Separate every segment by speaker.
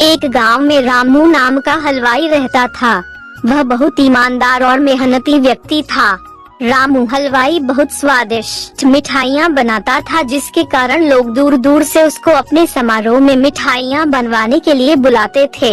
Speaker 1: एक गांव में रामू नाम का हलवाई रहता था। वह बहुत ईमानदार और मेहनती व्यक्ति था। रामू हलवाई बहुत स्वादिष्ट मिठाइयाँ बनाता था, जिसके कारण लोग दूर दूर से उसको अपने समारोह में मिठाइयाँ बनवाने के लिए बुलाते थे।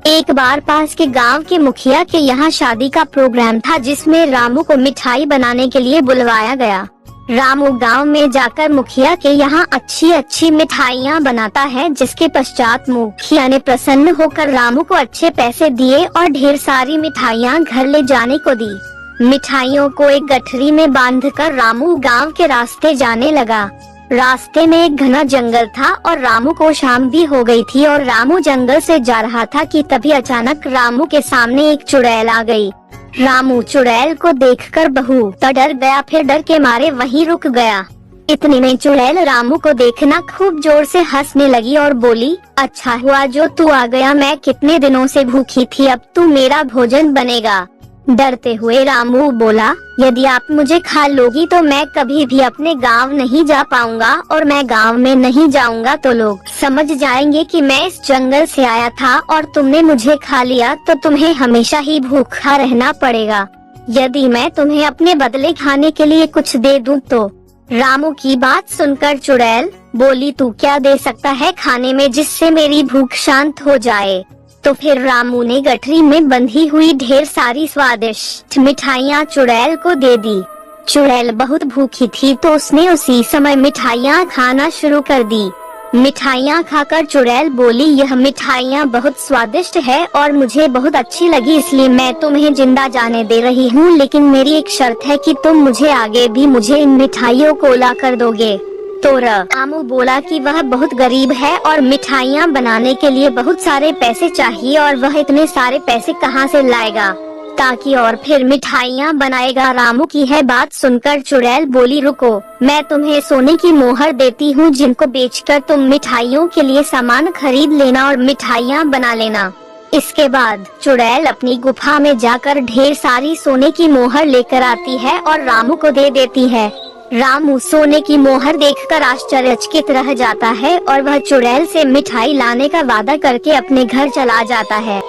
Speaker 1: एक बार पास के गांव के मुखिया के यहाँ शादी का प्रोग्राम था, जिसमें रामू को मिठाई बनाने के लिए बुलवाया गया। रामू गांव में जाकर मुखिया के यहाँ अच्छी अच्छी मिठाइयाँ बनाता है, जिसके पश्चात मुखिया ने प्रसन्न होकर रामू को अच्छे पैसे दिए और ढेर सारी मिठाइयाँ घर ले जाने को दी। मिठाइयों को एक गठरी में बांधकर रामू गांव के रास्ते जाने लगा। रास्ते में एक घना जंगल था और रामू को शाम भी हो गई थी और रामू जंगल से जा रहा था कि तभी अचानक रामू के सामने एक चुड़ैल आ गई। रामू चुड़ैल को देखकर बहुत डर गया, फिर डर के मारे वहीं रुक गया। इतने में चुड़ैल रामू को देखना खूब जोर से हंसने लगी और बोली, अच्छा हुआ जो तू आ गया, मैं कितने दिनों से भूखी थी, अब तू मेरा भोजन बनेगा। डरते हुए रामू बोला, यदि आप मुझे खा लोगी तो मैं कभी भी अपने गांव नहीं जा पाऊंगा, और मैं गांव में नहीं जाऊंगा तो लोग समझ जाएंगे कि मैं इस जंगल से आया था और तुमने मुझे खा लिया तो तुम्हें हमेशा ही भूखा रहना पड़ेगा। यदि मैं तुम्हें अपने बदले खाने के लिए कुछ दे दूं तो। रामू की बात सुनकर चुड़ैल बोली, तू क्या दे सकता है खाने में जिससे मेरी भूख शांत हो जाए। तो फिर रामू ने गठरी में बंधी हुई ढेर सारी स्वादिष्ट मिठाइयाँ चुड़ैल को दे दी। चुड़ैल बहुत भूखी थी तो उसने उसी समय मिठाइयाँ खाना शुरू कर दी। मिठाइयाँ खाकर चुड़ैल बोली, यह मिठाइयाँ बहुत स्वादिष्ट है और मुझे बहुत अच्छी लगी, इसलिए मैं तुम्हें जिंदा जाने दे रही हूँ, लेकिन मेरी एक शर्त है कि तुम मुझे आगे भी मुझे इन मिठाइयों को ला कर दोगे। तो रामू बोला कि वह बहुत गरीब है और मिठाइयाँ बनाने के लिए बहुत सारे पैसे चाहिए और वह इतने सारे पैसे कहाँ से लाएगा ताकि और फिर मिठाइयाँ बनाएगा। रामू की है बात सुनकर चुड़ैल बोली, रुको, मैं तुम्हें सोने की मोहर देती हूँ, जिनको बेचकर तुम मिठाइयों के लिए सामान खरीद लेना और मिठाइयाँ बना लेना। इसके बाद चुड़ैल अपनी गुफा में जाकर ढेर सारी सोने की मोहर लेकर आती है और रामू को दे देती है। रामू सोने की मोहर देखकर आश्चर्यचकित रह जाता है और वह चुड़ैल से मिठाई लाने का वादा करके अपने घर चला जाता है।